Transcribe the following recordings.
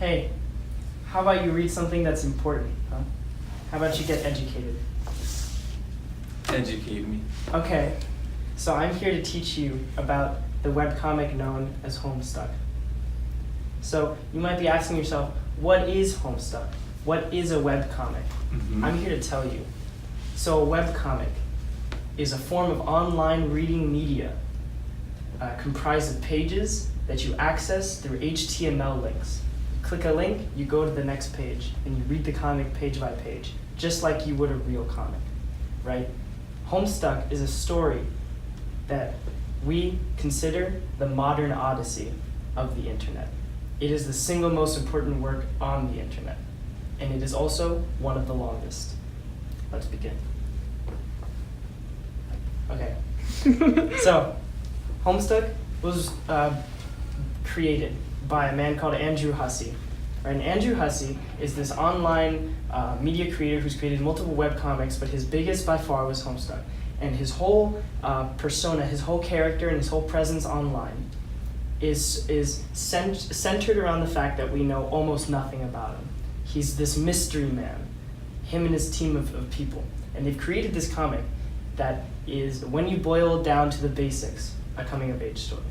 Hey, how about you read something that's important, huh? How about you get educated? Educate me. Okay, so I'm here to teach you about the webcomic known as Homestuck. So you might be asking yourself, what is Homestuck? What is a webcomic? I'm here to tell you. So a webcomic is a form of online reading media comprised of pages that you access through HTML links. Click a link, you go to the next page, and you read the comic page by page, just like you would a real comic, right? Homestuck is a story that we consider the modern odyssey of the internet. It is the single most important work on the internet, and it is also one of the longest. Let's begin. Okay, so Homestuck was created by a man called Andrew Hussie. Right? And Andrew Hussie is this online media creator who's created multiple webcomics, but his biggest by far was Homestuck. And his whole persona, his whole character, and his whole presence online is centered around the fact that we know almost nothing about him. He's this mystery man, him and his team of people. And they've created this comic that is, when you boil it down to the basics, a coming-of-age story.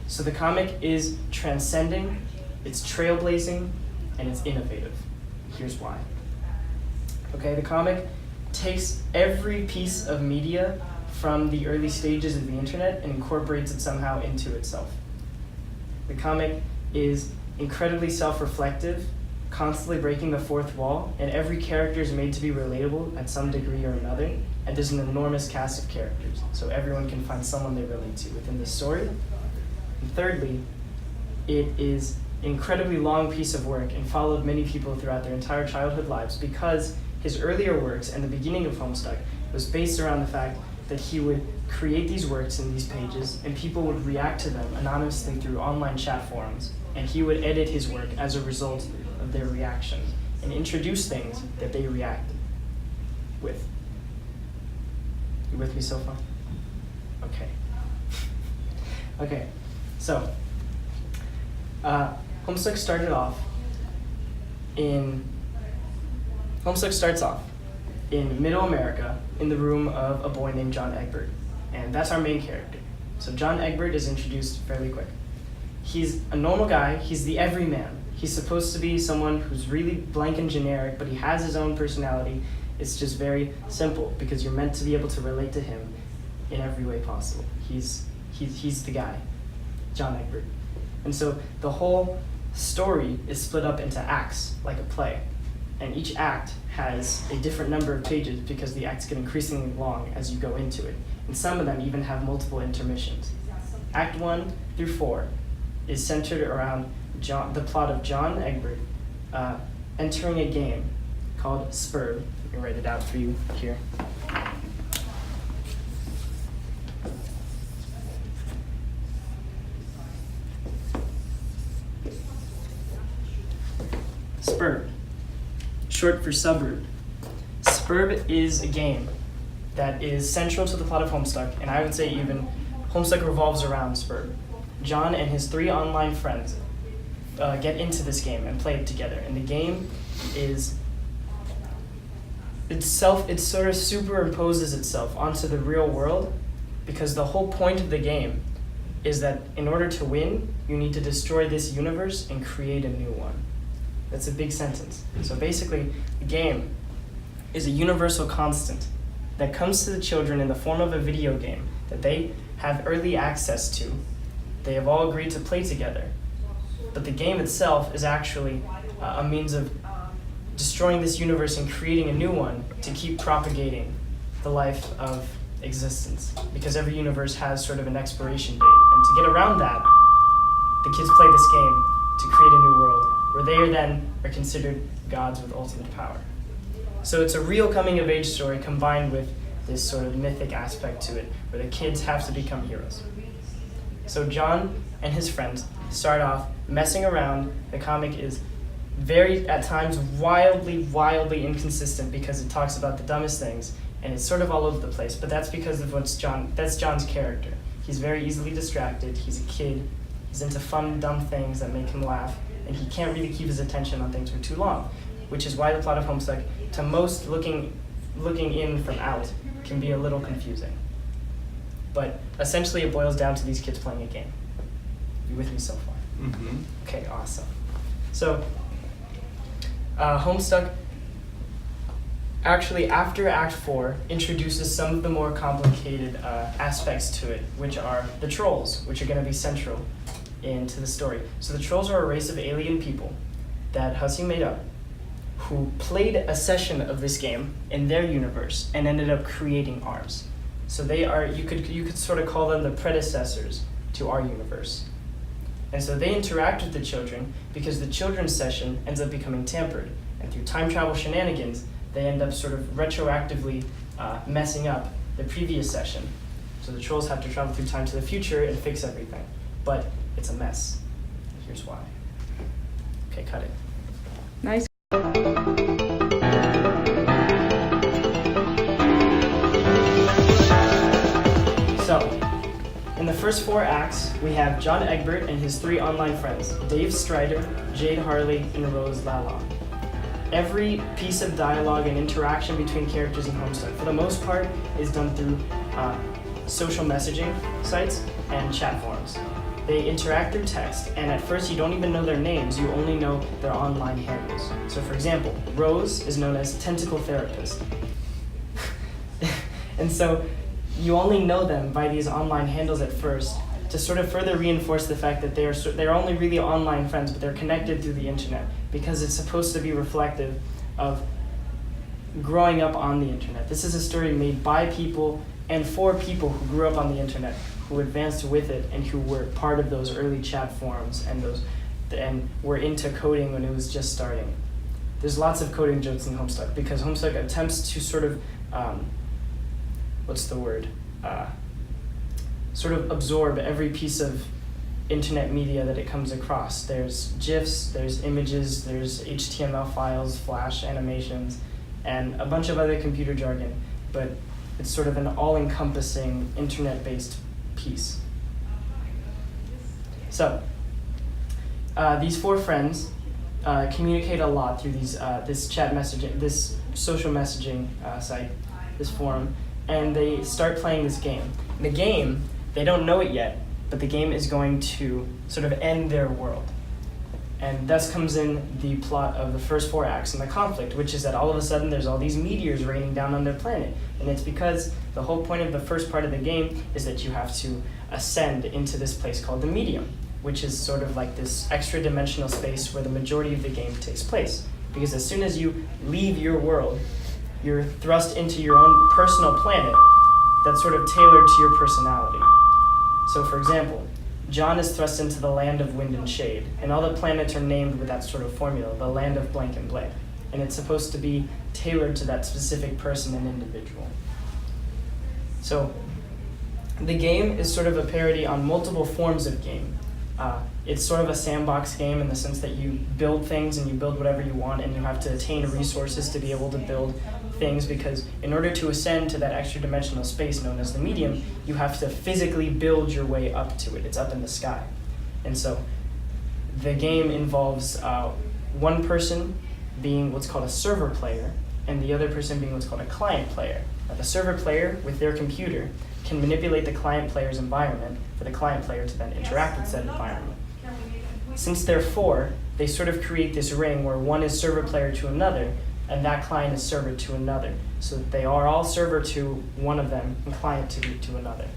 So the comic is transcending, it's trailblazing, and it's innovative. Here's why. Okay, the comic takes every piece of media from the early stages of the internet and incorporates it somehow into itself. The comic is incredibly self-reflective, constantly breaking the fourth wall, and every character is made to be relatable at some degree or another, and there's an enormous cast of characters, so everyone can find someone they relate to within the story. And thirdly, it is an incredibly long piece of work and followed many people throughout their entire childhood lives because his earlier works and the beginning of Homestuck was based around the fact that he would create these works in these pages and people would react to them anonymously through online chat forums, and he would edit his work as a result of their reaction and introduce things that they reacted with. You with me so far? Okay. Okay, so Homestuck starts off in Middle America in the room of a boy named John Egbert, and that's our main character. So John Egbert is introduced fairly quick. He's a normal guy, he's the everyman. He's supposed to be someone who's really blank and generic, but he has his own personality. It's just very simple because you're meant to be able to relate to him in every way possible. He's the guy, John Egbert. And so the whole story is split up into acts, like a play. And each act has a different number of pages because the acts get increasingly long as you go into it. And some of them even have multiple intermissions. Act 1 through 4 is centered around the plot of John Egbert entering a game called Spurb. Let me write it out for you here. Spurb, short for suburb. Spurb is a game that is central to the plot of Homestuck, and I would say even Homestuck revolves around Spurb. John and his 3 online friends get into this game and play it together, and the game is it sort of superimposes itself onto the real world because the whole point of the game is that in order to win, you need to destroy this universe and create a new one. That's a big sentence. So basically, the game is a universal constant that comes to the children in the form of a video game that they have early access to. They have all agreed to play together. But the game itself is actually a means of destroying this universe and creating a new one to keep propagating the life of existence. Because every universe has sort of an expiration date. And to get around that, the kids play this game to create a new world where they are considered gods with ultimate power. So it's a real coming-of-age story combined with this sort of mythic aspect to it, where the kids have to become heroes. So John and his friends start off messing around. The comic is very, at times, wildly inconsistent because it talks about the dumbest things, and it's sort of all over the place, but that's because of that's John's character. He's very easily distracted, he's a kid, he's into fun, dumb things that make him laugh, and he can't really keep his attention on things for too long, which is why the plot of Homestuck, to most looking in from out, can be a little confusing. But essentially it boils down to these kids playing a game. You with me so far? Mm-hmm. Okay, awesome. So, Homestuck, actually after Act 4, introduces some of the more complicated aspects to it, which are the trolls, which are going to be central into the story. So the trolls are a race of alien people that Hussey made up, who played a session of this game in their universe and ended up creating ours. So they are, you could sort of call them the predecessors to our universe. And so they interact with the children because the children's session ends up becoming tampered. And through time travel shenanigans, they end up sort of retroactively messing up the previous session. So the trolls have to travel through time to the future and fix everything. But it's a mess. Here's why. Okay, cut it. Nice. So, in the first 4 acts, we have John Egbert and his 3 online friends, Dave Strider, Jade Harley, and Rose Lalonde. Every piece of dialogue and interaction between characters in Homestuck, for the most part, is done through social messaging sites and chat forums. They interact through text, and at first you don't even know their names, you only know their online handles. So for example, Rose is known as Tentacle Therapist. And so you only know them by these online handles at first to sort of further reinforce the fact that they're only really online friends, but they're connected through the internet because it's supposed to be reflective of growing up on the internet. This is a story made by people and for people who grew up on the internet, who advanced with it and who were part of those early chat forums and were into coding when it was just starting. There's lots of coding jokes in Homestuck because Homestuck attempts to sort of sort of absorb every piece of internet media that it comes across. There's GIFs, there's images, there's HTML files, Flash animations, and a bunch of other computer jargon, but it's sort of an all-encompassing internet-based piece. So, these 4 friends communicate a lot through this chat messaging, this social messaging site, this forum, and they start playing this game. The game, they don't know it yet, but the game is going to sort of end their world. And thus comes in the plot of the first 4 acts and the conflict, which is that all of a sudden there's all these meteors raining down on their planet. And it's because the whole point of the first part of the game is that you have to ascend into this place called the Medium, which is sort of like this extra dimensional space where the majority of the game takes place. Because as soon as you leave your world, you're thrust into your own personal planet that's sort of tailored to your personality. So for example, John is thrust into the land of wind and shade, and all the planets are named with that sort of formula, the land of blank and blank. And it's supposed to be tailored to that specific person and individual. So the game is sort of a parody on multiple forms of game. It's sort of a sandbox game in the sense that you build things and you build whatever you want, and you have to attain resources to be able to build things, because in order to ascend to that extra dimensional space known as the Medium, you have to physically build your way up to it. It's up in the sky. And so the game involves one person being what's called a server player and the other person being what's called a client player. Now, the server player, with their computer, can manipulate the client player's environment for the client player to then interact with said environment. Since they're 4, they sort of create this ring where one is server player to another, and that client is server to another. So that they are all server to one of them and client to another.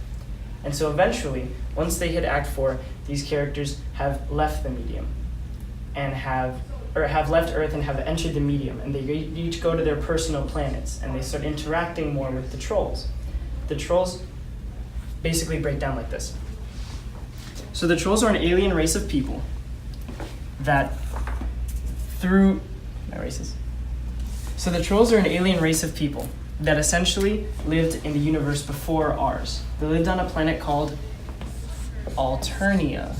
And so eventually, once they hit Act 4, these characters have left the Medium and have left Earth and have entered the Medium, and they each go to their personal planets, and they start interacting more with the trolls. The trolls basically break down like this. So the trolls are an alien race of people that So the trolls are an alien race of people that essentially lived in the universe before ours. They lived on a planet called Alternia.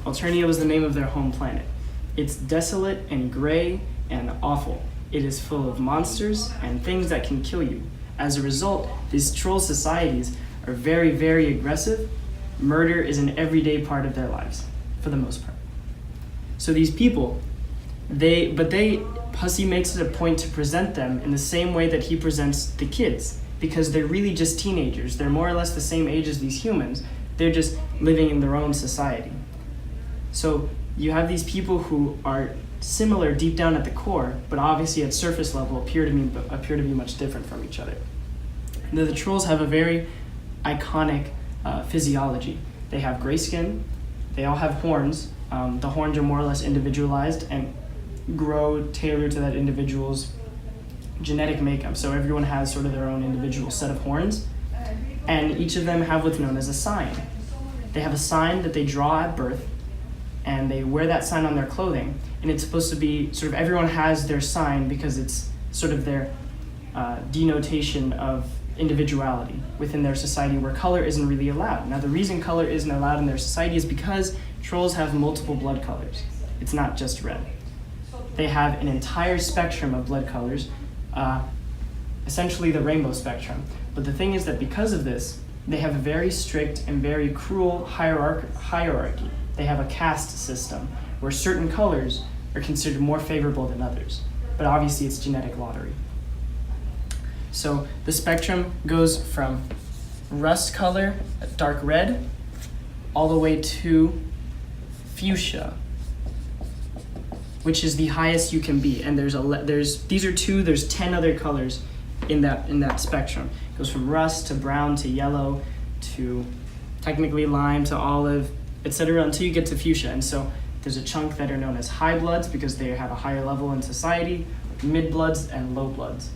Alternia was the name of their home planet. It's desolate and gray and awful. It is full of monsters and things that can kill you. As a result, these troll societies are very, very aggressive murder is an everyday part of their lives, for the most part. So these people, Hussey makes it a point to present them in the same way that he presents the kids, because they're really just teenagers. They're more or less the same age as these humans. They're just living in their own society. So you have these people who are similar deep down at the core, but obviously at surface level appear to be much different from each other. The trolls have a very iconic physiology. They have gray skin. They all have horns. The horns are more or less individualized and grow tailored to that individual's genetic makeup. So everyone has sort of their own individual set of horns, and each of them have what's known as a sign. They have a sign that they draw at birth, and they wear that sign on their clothing, and it's supposed to be sort of everyone has their sign because it's sort of their denotation of individuality within their society, where color isn't really allowed. Now, the reason color isn't allowed in their society is because trolls have multiple blood colors. It's not just red. They have an entire spectrum of blood colors, essentially the rainbow spectrum. But the thing is that because of this, they have a very strict and very cruel hierarchy. They have a caste system where certain colors are considered more favorable than others. But obviously it's genetic lottery. So the spectrum goes from rust color, dark red, all the way to fuchsia, which is the highest you can be. And there's 10 other colors in that spectrum. It goes from rust to brown to yellow to technically lime to olive, etc., until you get to fuchsia. And so there's a chunk that are known as high bloods because they have a higher level in society, mid bloods, and low bloods.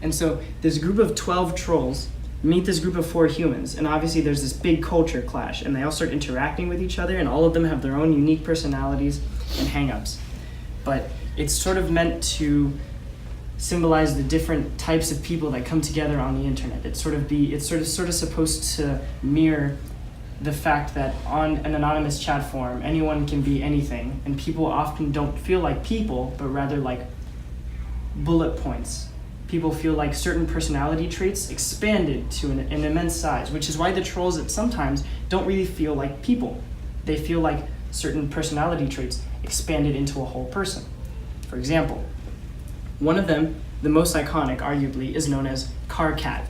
And so this group of 12 trolls meet this group of 4 humans, and obviously there's this big culture clash, and they all start interacting with each other, and all of them have their own unique personalities and hang-ups. But it's sort of meant to symbolize the different types of people that come together on the internet. It's sort of supposed to mirror the fact that on an anonymous chat forum, anyone can be anything, and people often don't feel like people, but rather like bullet points. People feel like certain personality traits expanded to an immense size, which is why the trolls sometimes don't really feel like people. They feel like certain personality traits expanded into a whole person. For example, one of them, the most iconic arguably, is known as Karkat.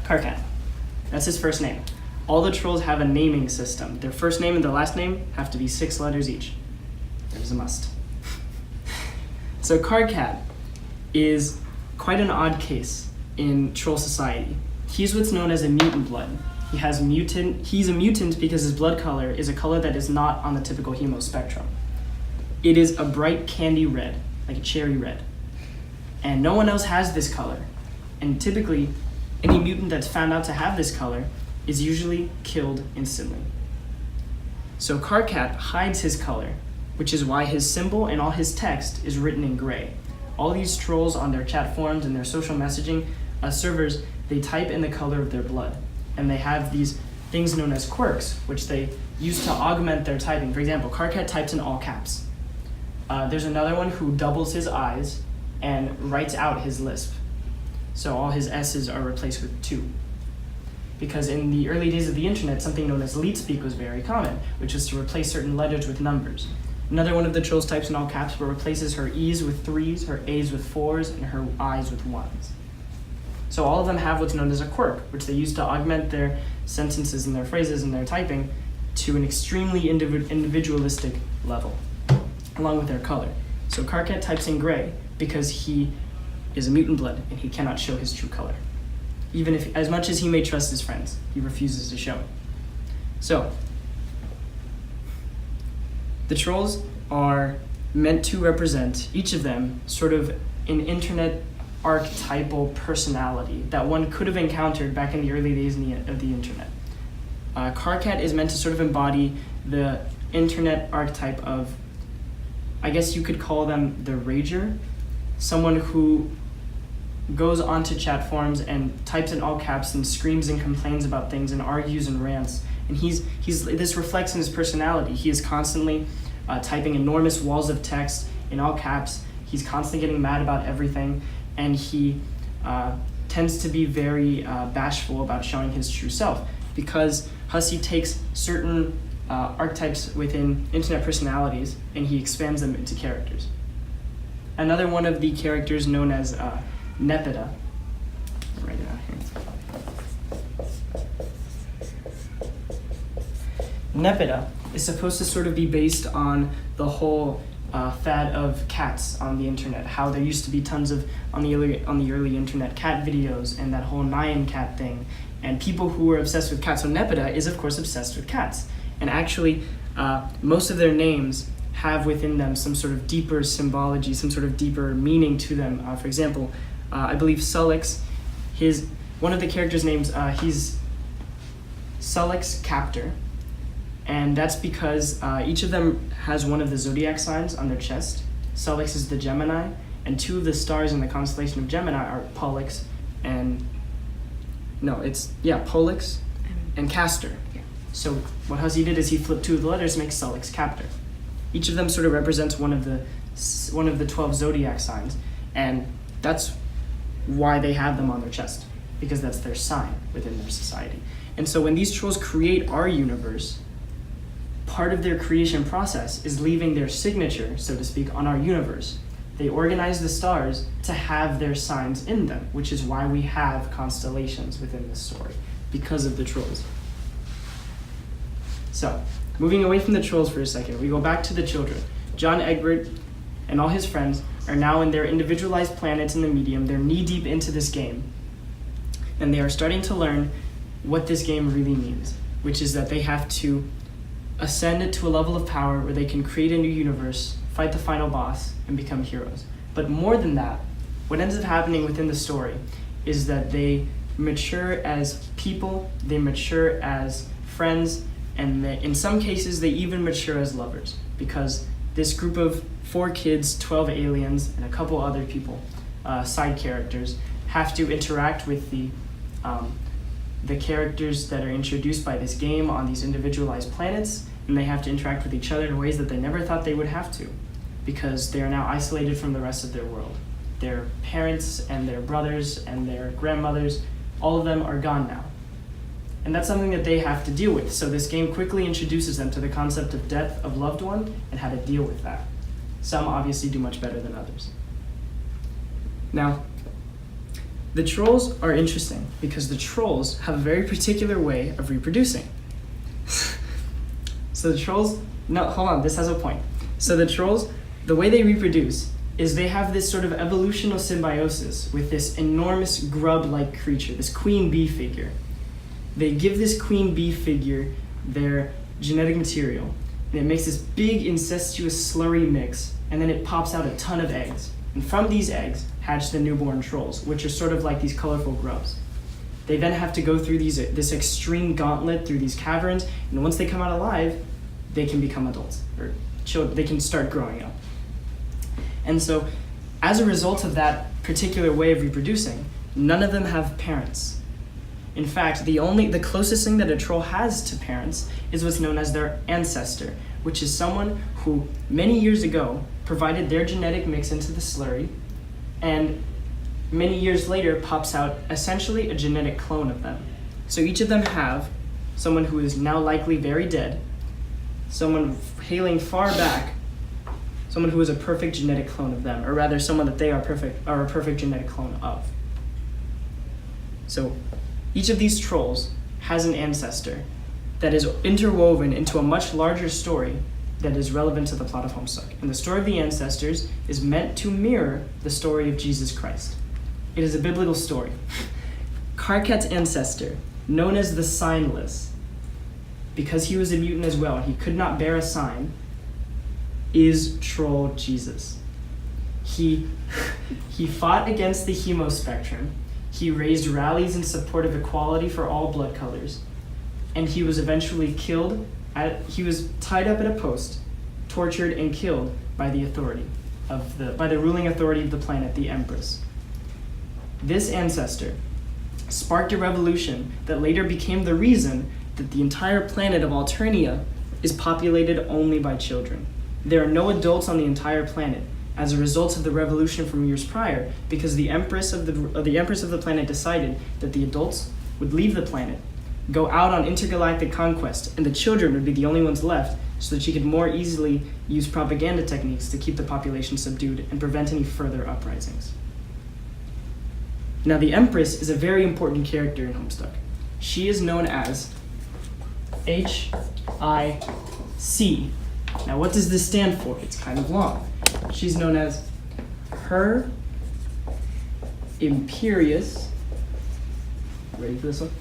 Karkat. That's his first name. All the trolls have a naming system. Their first name and their last name have to be 6 letters each. There's a must. So Karkat is quite an odd case in troll society. He's what's known as a mutant blood. He's a mutant because his blood color is a color that is not on the typical hemo spectrum. It is a bright candy red, like a cherry red. And no one else has this color. And typically, any mutant that's found out to have this color is usually killed instantly. So Karkat hides his color, which is why his symbol and all his text is written in gray. All these trolls on their chat forums and their social messaging servers, they type in the color of their blood. And they have these things known as quirks, which they use to augment their typing. For example, Karkat types in all caps. There's another one who doubles his I's and writes out his lisp. So all his S's are replaced with 2. Because in the early days of the internet, something known as leet speak was very common, which is to replace certain letters with numbers. Another one of the trolls types in all caps but replaces her E's with 3's, her A's with 4's, and her I's with 1's. So all of them have what's known as a quirk, which they use to augment their sentences and their phrases and their typing to an extremely individualistic level, along with their color. So Karkat types in gray because he is a mutant blood and he cannot show his true color. Even if, as much as he may trust his friends, he refuses to show it. So, the trolls are meant to represent, each of them, sort of an internet archetypal personality that one could have encountered back in the early days of the internet. Karkat is meant to sort of embody the internet archetype of, I guess you could call them the rager, someone who goes onto chat forums and types in all caps and screams and complains about things and argues and rants. And this reflects in his personality. He is constantly typing enormous walls of text in all caps. He's constantly getting mad about everything, and he tends to be very bashful about showing his true self, because Hussey takes certain archetypes within internet personalities and he expands them into characters. Another one of the characters, known as Nepeta, I'll write it out here. Nepeta is supposed to sort of be based on the whole fad of cats on the internet. How there used to be tons of, on the early internet, cat videos and that whole Nyan cat thing, and people who were obsessed with cats. So Nepeta is of course obsessed with cats, and actually most of their names have within them some sort of deeper symbology, some sort of deeper meaning to them. For example, I believe Sullix, one of the characters' names, he's Sullix Captor, and that's because each of them has one of the zodiac signs on their chest. Sullix is the Gemini, and two of the stars in the constellation of Gemini are Pollux and Pollux and Castor. Yeah. So what Hussey did is he flipped two of the letters to make Sullix Captor. Each of them sort of represents one of the 12 zodiac signs, and that's why they have them on their chest, because that's their sign within their society. And so when these trolls create our universe, part of their creation process is leaving their signature, so to speak, on our universe. They organize the stars to have their signs in them, which is why we have constellations within this story, because of the trolls. So, moving away from the trolls for a second, we go back to the children. John Egbert and all his friends are now in their individualized planets in the medium. They're knee-deep into this game, and they are starting to learn what this game really means, which is that they have to ascend it to a level of power where they can create a new universe, fight the final boss, and become heroes. But more than that, what ends up happening within the story is that they mature as people, they mature as friends, and in some cases they even mature as lovers, because this group of 4 kids, 12 aliens, and a couple other people, side characters, have to interact with the characters that are introduced by this game on these individualized planets, and they have to interact with each other in ways that they never thought they would have to, because they are now isolated from the rest of their world. Their parents and their brothers and their grandmothers, all of them are gone now. And that's something that they have to deal with. So this game quickly introduces them to the concept of death of loved one and how to deal with that. Some obviously do much better than others. Now, the trolls are interesting because the trolls have a very particular way of reproducing. So the trolls, no, hold on, this has a point. So the trolls, the way they reproduce is they have this sort of evolutional symbiosis with this enormous grub-like creature, this queen bee figure. They give this queen bee figure their genetic material, and it makes this big incestuous slurry mix, and then it pops out a ton of eggs. And from these eggs hatch the newborn trolls, which are sort of like these colorful grubs. They then have to go through this extreme gauntlet through these caverns, and once they come out alive, they can become adults, or children. They can start growing up. And so, as a result of that particular way of reproducing, none of them have parents. In fact, the closest thing that a troll has to parents is what's known as their ancestor, which is someone who many years ago provided their genetic mix into the slurry, and many years later pops out essentially a genetic clone of them. So each of them have someone who is now likely very dead, someone hailing far back, someone who is a perfect genetic clone of them, or rather someone that they are a perfect genetic clone of. So each of these trolls has an ancestor that is interwoven into a much larger story that is relevant to the plot of Homestuck. And the story of the ancestors is meant to mirror the story of Jesus Christ. It is a biblical story. Karkat's ancestor, known as the Signless, because he was a mutant as well, he could not bear a sign, is Troll Jesus. He fought against the hemospectrum. He raised rallies in support of equality for all blood colors, and he was eventually killed. He was tied up at a post, tortured and killed by the ruling authority of the planet, the Empress. This ancestor sparked a revolution that later became the reason that the entire planet of Alternia is populated only by children. There are no adults on the entire planet, as a result of the revolution from years prior, because the empress of the planet decided that the adults would leave the planet, go out on intergalactic conquest, and the children would be the only ones left, so that she could more easily use propaganda techniques to keep the population subdued and prevent any further uprisings. Now, the Empress is a very important character in Homestuck. She is known as HIC. Now, what does this stand for? It's kind of long. She's known as Her Imperious, ready for this one?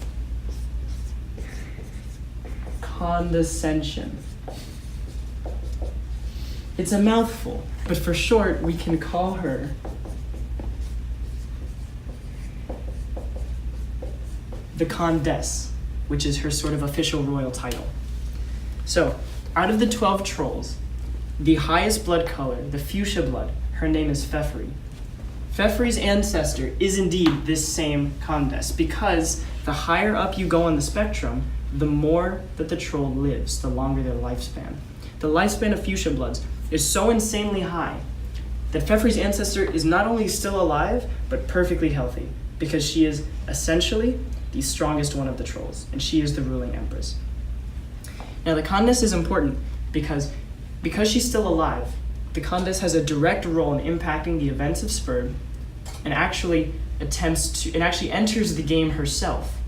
Condescension. It's a mouthful, but for short, we can call her the Condess, which is her sort of official royal title. So, out of the 12 trolls, the highest blood color, the fuchsia blood, her name is Fefri. Fefri's ancestor is indeed this same Condess, because the higher up you go on the spectrum, the more that the troll lives, the longer their lifespan. The lifespan of fuchsia bloods is so insanely high that Fefri's ancestor is not only still alive, but perfectly healthy, because she is essentially the strongest one of the trolls, and she is the ruling empress. Now, the Condess is important because she's still alive, the Condess has a direct role in impacting the events of Spurb, and actually enters the game herself,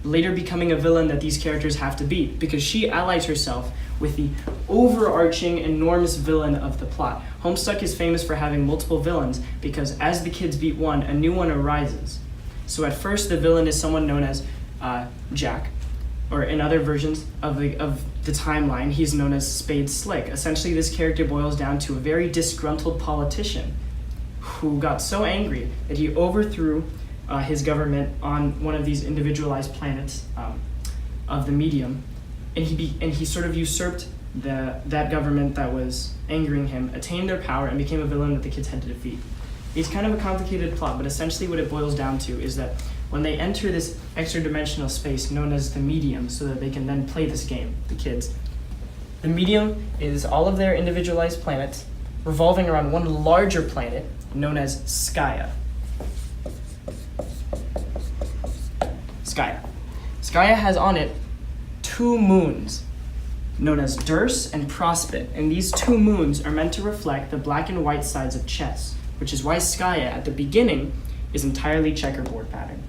later becoming a villain that these characters have to beat, because she allies herself with the overarching, enormous villain of the plot. Homestuck is famous for having multiple villains, because as the kids beat one, a new one arises. So at first, the villain is someone known as Jack, or in other versions of the timeline, he's known as Spade Slick. Essentially, this character boils down to a very disgruntled politician who got so angry that he overthrew his government on one of these individualized planets of the medium, and he sort of usurped that government that was angering him, attained their power, and became a villain that the kids had to defeat. It's kind of a complicated plot, but essentially what it boils down to is that when they enter this extra-dimensional space known as the medium, so that they can then play this game, the kids, the medium is all of their individualized planets revolving around one larger planet known as Skaya. Skaya has on it 2 moons, known as Durs and Prospit, and these 2 moons are meant to reflect the black and white sides of chess, which is why Skaya, at the beginning, is entirely checkerboard pattern.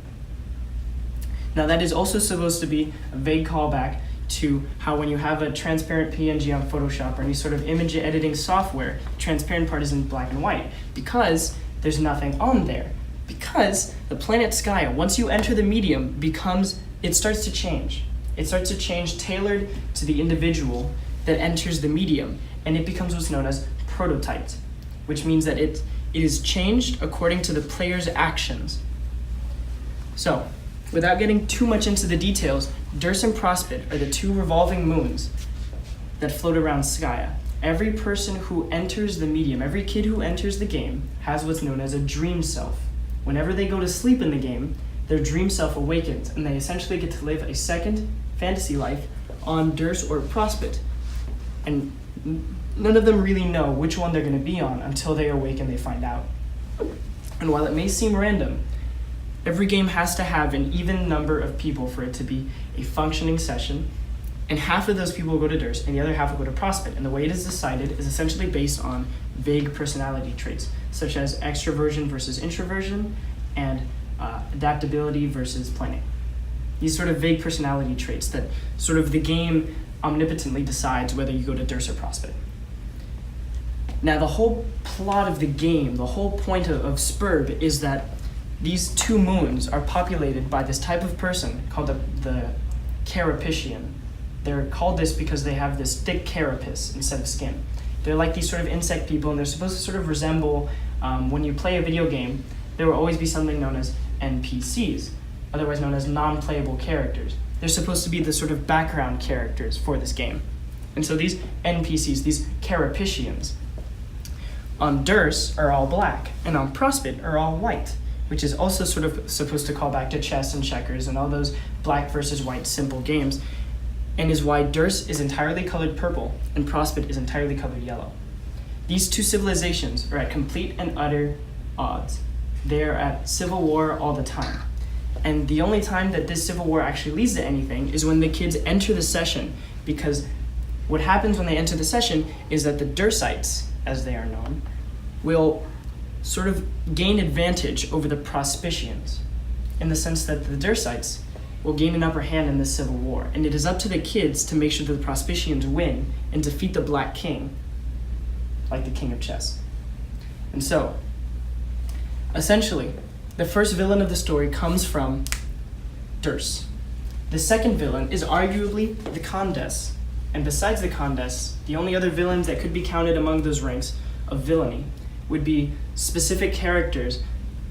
Now, that is also supposed to be a vague callback to how when you have a transparent PNG on Photoshop or any sort of image editing software, transparent part is in black and white, because there's nothing on there. Because the planet Skaya, once you enter the medium, it starts to change. It starts to change tailored to the individual that enters the medium, and it becomes what's known as prototyped, which means that it is changed according to the player's actions. So, without getting too much into the details, Durs and Prospit are the 2 revolving moons that float around Skaya. Every person who enters the medium, every kid who enters the game, has what's known as a dream self. Whenever they go to sleep in the game, their dream self awakens, and they essentially get to live a second fantasy life on Durs or Prospit. And none of them really know which one they're going to be on until they awake and they find out. And while it may seem random, every game has to have an even number of people for it to be a functioning session, and half of those people will go to Durs and the other half will go to Prospit. And the way it is decided is essentially based on vague personality traits, such as extroversion versus introversion, and adaptability versus planning. These sort of vague personality traits that sort of the game omnipotently decides whether you go to Durs or Prospit. Now, the whole plot of the game, the whole point of Spurb is that these 2 moons are populated by this type of person called the Carapacian. They're called this because they have this thick carapace instead of skin. They're like these sort of insect people, and they're supposed to sort of resemble, when you play a video game, there will always be something known as NPCs, otherwise known as non-playable characters. They're supposed to be the sort of background characters for this game. And so these NPCs, these Carapacians, on Durs are all black, and on Prospit are all white, which is also sort of supposed to call back to chess and checkers and all those black versus white simple games, and is why Durs is entirely colored purple and Prospit is entirely colored yellow. These two civilizations are at complete and utter odds. They are at civil war all the time. And the only time that this civil war actually leads to anything is when the kids enter the session, because what happens when they enter the session is that the Dursites, as they are known, will sort of gain advantage over the Prospicians, in the sense that the Dursites will gain an upper hand in this civil war. And it is up to the kids to make sure that the Prospicians win and defeat the Black King, like the King of Chess. And so, essentially, the first villain of the story comes from Durs. The second villain is arguably the Condes. And besides the Condes, the only other villains that could be counted among those ranks of villainy would be specific characters,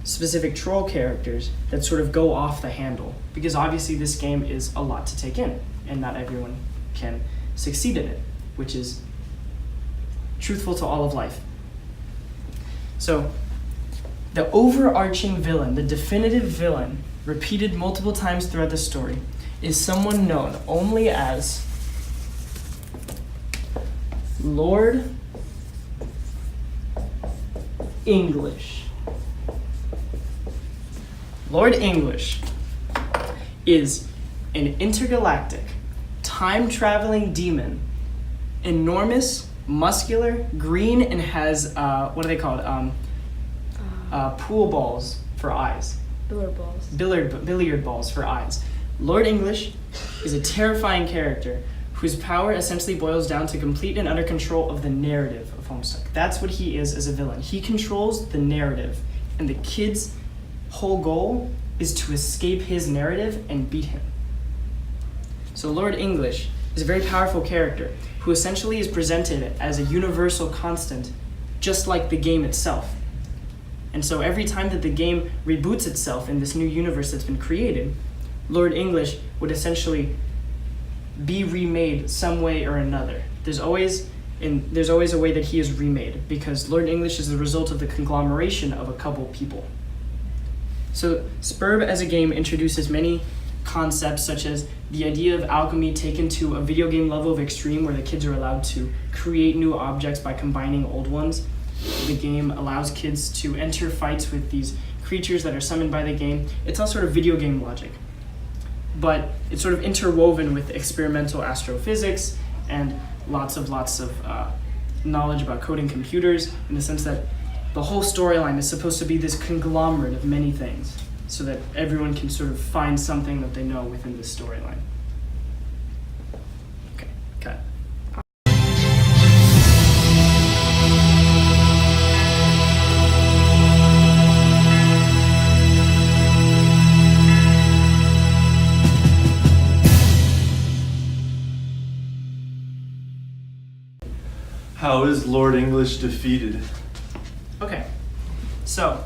specific troll characters that sort of go off the handle. Because obviously this game is a lot to take in, and not everyone can succeed in it, which is truthful to all of life. So, the overarching villain, the definitive villain, repeated multiple times throughout the story, is someone known only as Lord English. Lord English is an intergalactic, time-traveling demon, enormous, muscular, green, and has, what are they called? Pool balls for eyes. Billiard balls. Billiard balls for eyes. Lord English is a terrifying character whose power essentially boils down to complete and utter control of the narrative of Homestuck. That's what he is as a villain. He controls the narrative, and the kid's whole goal is to escape his narrative and beat him. So Lord English is a very powerful character who essentially is presented as a universal constant, just like the game itself. And so every time that the game reboots itself in this new universe that's been created, Lord English would essentially be remade some way or another. There's always a way that he is remade, because Lord English is the result of the conglomeration of a couple people. So Spurb as a game introduces many concepts, such as the idea of alchemy taken to a video game level of extreme, where the kids are allowed to create new objects by combining old ones. The game allows kids to enter fights with these creatures that are summoned by the game. It's all sort of video game logic, but it's sort of interwoven with experimental astrophysics and lots of knowledge about coding computers, in the sense that the whole storyline is supposed to be this conglomerate of many things, so that everyone can sort of find something that they know within this storyline. Okay, cut. How is Lord English defeated? Okay, so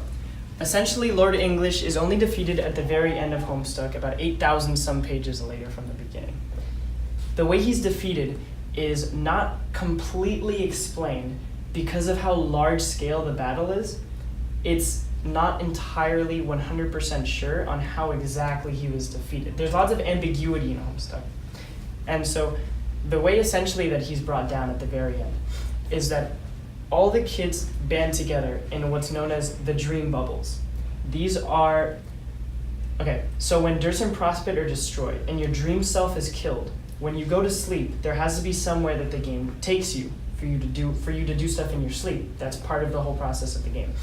essentially Lord English is only defeated at the very end of Homestuck, about 8,000 some pages later from the beginning. The way he's defeated is not completely explained because of how large scale the battle is. It's not entirely 100% sure on how exactly he was defeated. There's lots of ambiguity in Homestuck. And so the way essentially that he's brought down at the very end is that all the kids band together in what's known as the dream bubbles. These are, okay, so when Durs and Prospit are destroyed and your dream self is killed, when you go to sleep, there has to be somewhere that the game takes you for you to do stuff in your sleep. That's part of the whole process of the game.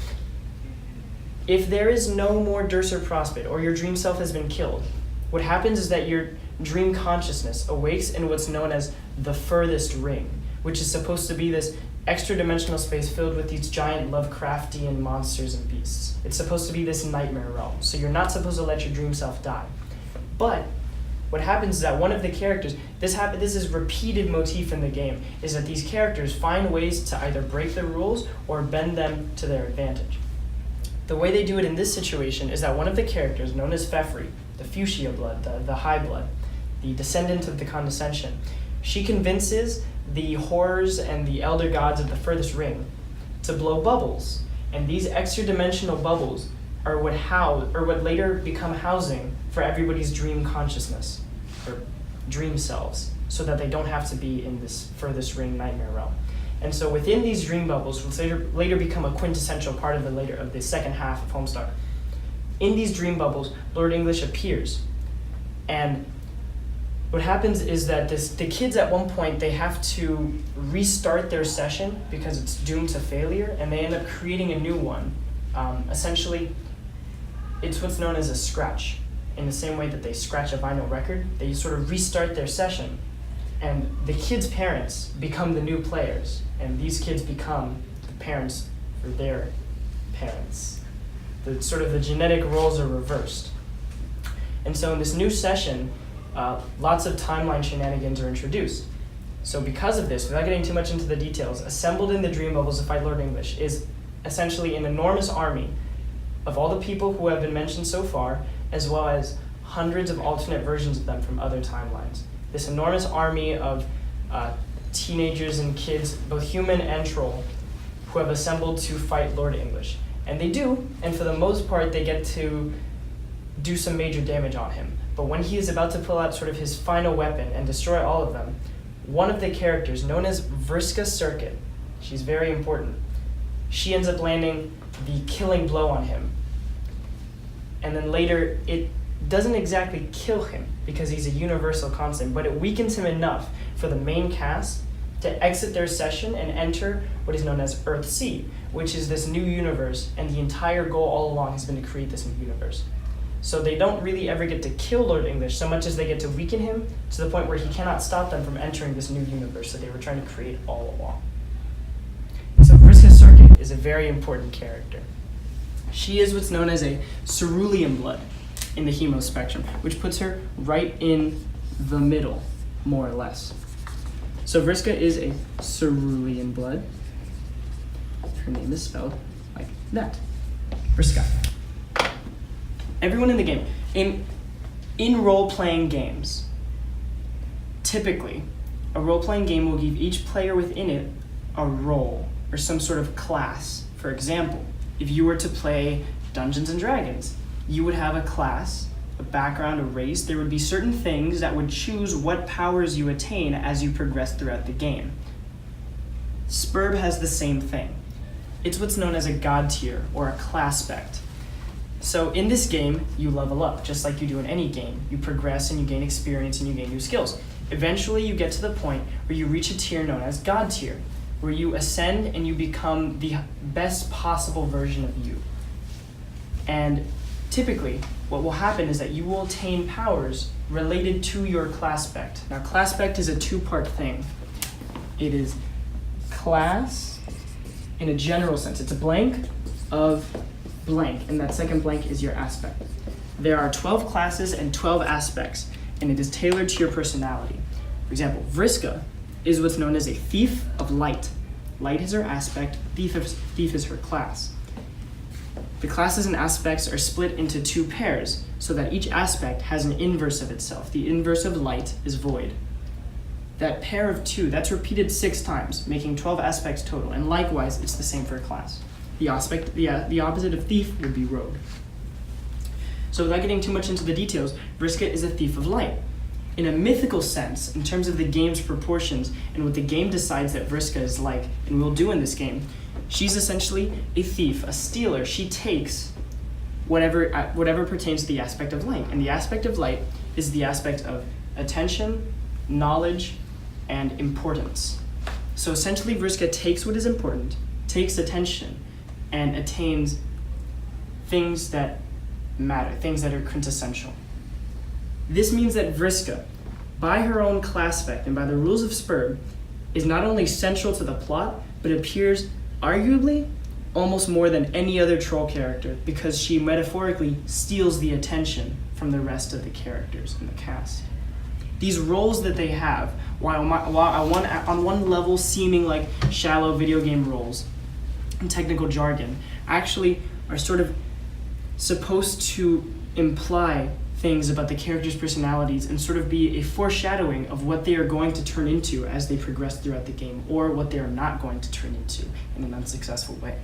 If there is no more Durs or Prospit, or your dream self has been killed, what happens is that your dream consciousness awakes in what's known as the furthest ring, which is supposed to be this extra-dimensional space filled with these giant Lovecraftian monsters and beasts. It's supposed to be this nightmare realm, so you're not supposed to let your dream self die. But what happens is that one of the characters, this is repeated motif in the game, is that these characters find ways to either break the rules or bend them to their advantage. The way they do it in this situation is that one of the characters, known as Fefri, the fuchsia blood, the high blood, the descendant of the condescension, she convinces the horrors and the elder gods of the furthest ring to blow bubbles. And these extra-dimensional bubbles are what later become housing for everybody's dream consciousness, or dream selves, so that they don't have to be in this furthest ring nightmare realm. And so within these dream bubbles, which later become a quintessential part of the second half of Homestuck, in these dream bubbles, Lord English appears. And what happens is that the kids at one point, they have to restart their session because it's doomed to failure, and they end up creating a new one. Essentially, it's what's known as a scratch. In the same way that they scratch a vinyl record, they sort of restart their session, and the kids' parents become the new players, and these kids become the parents for their parents. The genetic roles are reversed. And so in this new session, lots of timeline shenanigans are introduced. So because of this, without getting too much into the details, assembled in the dream bubbles to fight Lord English is essentially an enormous army of all the people who have been mentioned so far, as well as hundreds of alternate versions of them from other timelines. This enormous army of teenagers and kids, both human and troll, who have assembled to fight Lord English. And they do, and for the most part, they get to do some major damage on him. But when he is about to pull out sort of his final weapon and destroy all of them, one of the characters, known as Vriska Serkit, she's very important, she ends up landing the killing blow on him. And then later, it doesn't exactly kill him because he's a universal constant, but it weakens him enough for the main cast to exit their session and enter what is known as Earthsea, which is this new universe, and the entire goal all along has been to create this new universe. So they don't really ever get to kill Lord English so much as they get to weaken him to the point where he cannot stop them from entering this new universe that they were trying to create all along. So Vriska Serkit is a very important character. She is what's known as a cerulean blood in the hemo spectrum, which puts her right in the middle, more or less. So Vriska is a cerulean blood. Her name is spelled like that. Vriska. Everyone in the game, in role-playing games, typically, a role-playing game will give each player within it a role or some sort of class. For example, if you were to play Dungeons and Dragons, you would have a class, a background, a race. There would be certain things that would choose what powers you attain as you progress throughout the game. Spurb has the same thing. It's what's known as a god tier or a class spect. So in this game, you level up, just like you do in any game. You progress and you gain experience and you gain new skills. Eventually, you get to the point where you reach a tier known as God tier, where you ascend and you become the best possible version of you. And typically, what will happen is that you will attain powers related to your class spect. Now, class spect is a two-part thing. It is class in a general sense. It's a blank of blank, and that second blank is your aspect. There are 12 classes and 12 aspects, and it is tailored to your personality. For example, Vriska is what's known as a thief of light. Light is her aspect, thief is her class. The classes and aspects are split into two pairs, so that each aspect has an inverse of itself. The inverse of light is void. That pair of two, that's repeated 6 times, making 12 aspects total, and likewise, it's the same for a class. The opposite of thief would be rogue. So without getting too much into the details, Vriska is a thief of light. In a mythical sense, in terms of the game's proportions and what the game decides that Vriska is like, and will do in this game, she's essentially a thief, a stealer. She takes whatever pertains to the aspect of light. And the aspect of light is the aspect of attention, knowledge, and importance. So essentially, Vriska takes what is important, takes attention, and attains things that matter, things that are quintessential. This means that Vriska, by her own class spec and by the rules of Spurb, is not only central to the plot, but appears arguably almost more than any other troll character because she metaphorically steals the attention from the rest of the characters in the cast. These roles that they have, while on one level seeming like shallow video game roles and technical jargon, actually are sort of supposed to imply things about the characters' personalities and sort of be a foreshadowing of what they are going to turn into as they progress throughout the game, or what they are not going to turn into in an unsuccessful way.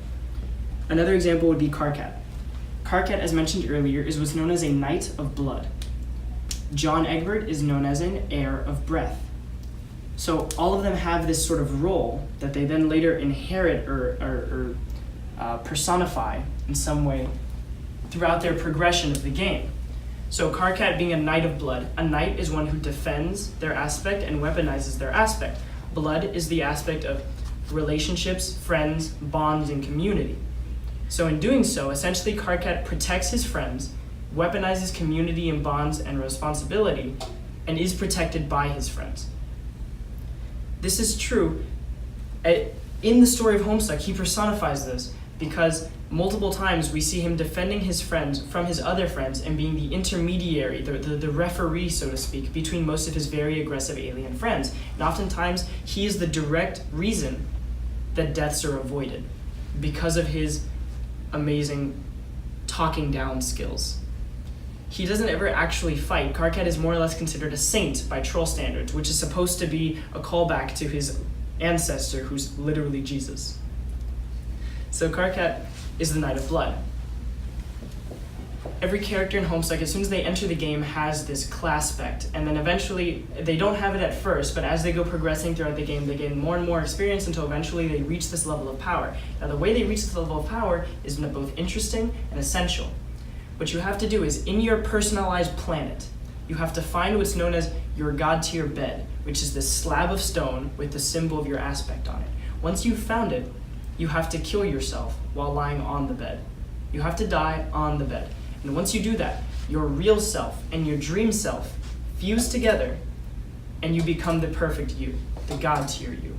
Another example would be Karkat. Karkat, as mentioned earlier, is what's known as a Knight of Blood. John Egbert is known as an Heir of Breath. So all of them have this sort of role that they then later inherit or personify in some way throughout their progression of the game. So Karkat being a knight of blood, a knight is one who defends their aspect and weaponizes their aspect. Blood is the aspect of relationships, friends, bonds, and community. So in doing so, essentially Karkat protects his friends, weaponizes community and bonds and responsibility, and is protected by his friends. This is true. In the story of Homestuck, he personifies this because multiple times we see him defending his friends from his other friends and being the intermediary, the referee, so to speak, between most of his very aggressive alien friends. And oftentimes, he is the direct reason that deaths are avoided because of his amazing talking down skills. He doesn't ever actually fight. Karkat is more or less considered a saint by troll standards, which is supposed to be a callback to his ancestor, who's literally Jesus. So Karkat is the Knight of Blood. Every character in Homestuck, as soon as they enter the game, has this class spect, and then eventually, they don't have it at first, but as they go progressing throughout the game, they gain more and more experience until eventually they reach this level of power. Now the way they reach this level of power is both interesting and essential. What you have to do is, in your personalized planet, you have to find what's known as your god tier bed, which is this slab of stone with the symbol of your aspect on it. Once you've found it, you have to kill yourself while lying on the bed. You have to die on the bed. And once you do that, your real self and your dream self fuse together and you become the perfect you, the god tier you.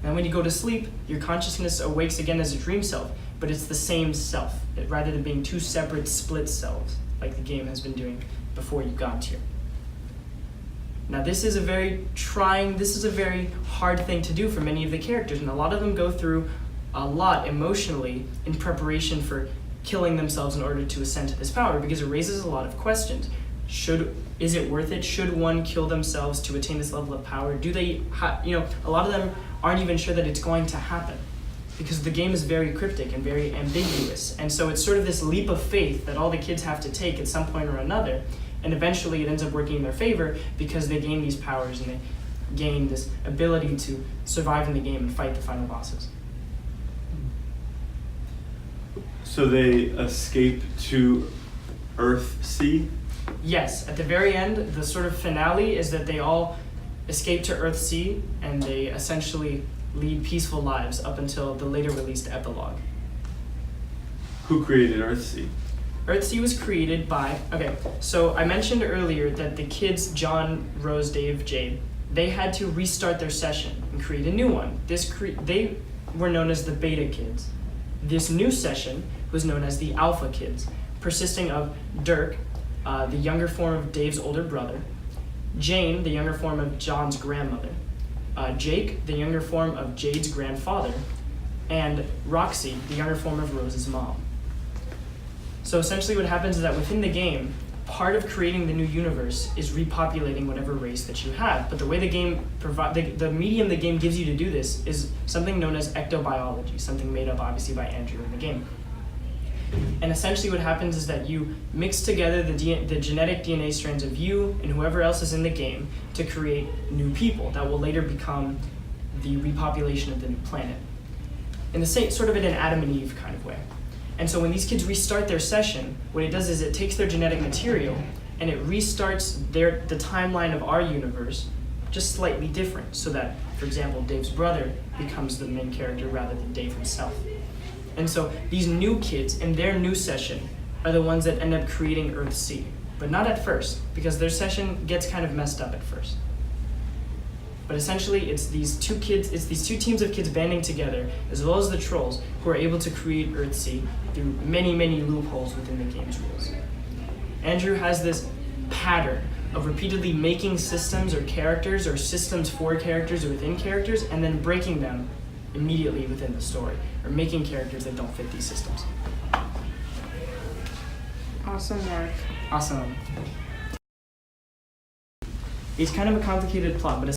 And when you go to sleep, your consciousness awakes again as a dream self, but it's the same self, rather than being two separate split selves, like the game has been doing before you got here. Now this is a very hard thing to do for many of the characters, and a lot of them go through a lot emotionally in preparation for killing themselves in order to ascend to this power, because it raises a lot of questions. Is it worth it? Should one kill themselves to attain this level of power? Do they, a lot of them aren't even sure that it's going to happen, because the game is very cryptic and very ambiguous. And so it's sort of this leap of faith that all the kids have to take at some point or another, and eventually it ends up working in their favor because they gain these powers and they gain this ability to survive in the game and fight the final bosses. So they escape to Earthsea? Yes, at the very end, the sort of finale is that they all escape to Earthsea and they essentially lead peaceful lives up until the later released epilogue. Who created Earthsea? Earthsea was created by, so I mentioned earlier that the kids, John, Rose, Dave, Jade, they had to restart their session and create a new one. They were known as the Beta Kids. This new session was known as the Alpha Kids, persisting of Dirk, the younger form of Dave's older brother, Jane, the younger form of John's grandmother, Jake, the younger form of Jade's grandfather, and Roxy, the younger form of Rose's mom. So essentially what happens is that within the game, part of creating the new universe is repopulating whatever race that you have. But the way the game the medium the game gives you to do this is something known as ectobiology, something made up obviously by Andrew in the game. And essentially what happens is that you mix together the genetic DNA strands of you and whoever else is in the game to create new people that will later become the repopulation of the new planet. In the same, sort of in an Adam and Eve kind of way. And so when these kids restart their session, what it does is it takes their genetic material and it restarts the timeline of our universe just slightly different, so that, for example, Dave's brother becomes the main character rather than Dave himself. And so these new kids in their new session are the ones that end up creating Earthsea, but not at first, because their session gets kind of messed up at first. But essentially, it's these two teams of kids banding together, as well as the trolls, who are able to create Earthsea through many, many loopholes within the game's rules. Andrew has this pattern of repeatedly making systems or characters, or systems for characters or within characters, and then breaking them immediately within the story, or making characters that don't fit these systems. Awesome work. Awesome. It's kind of a complicated plot, but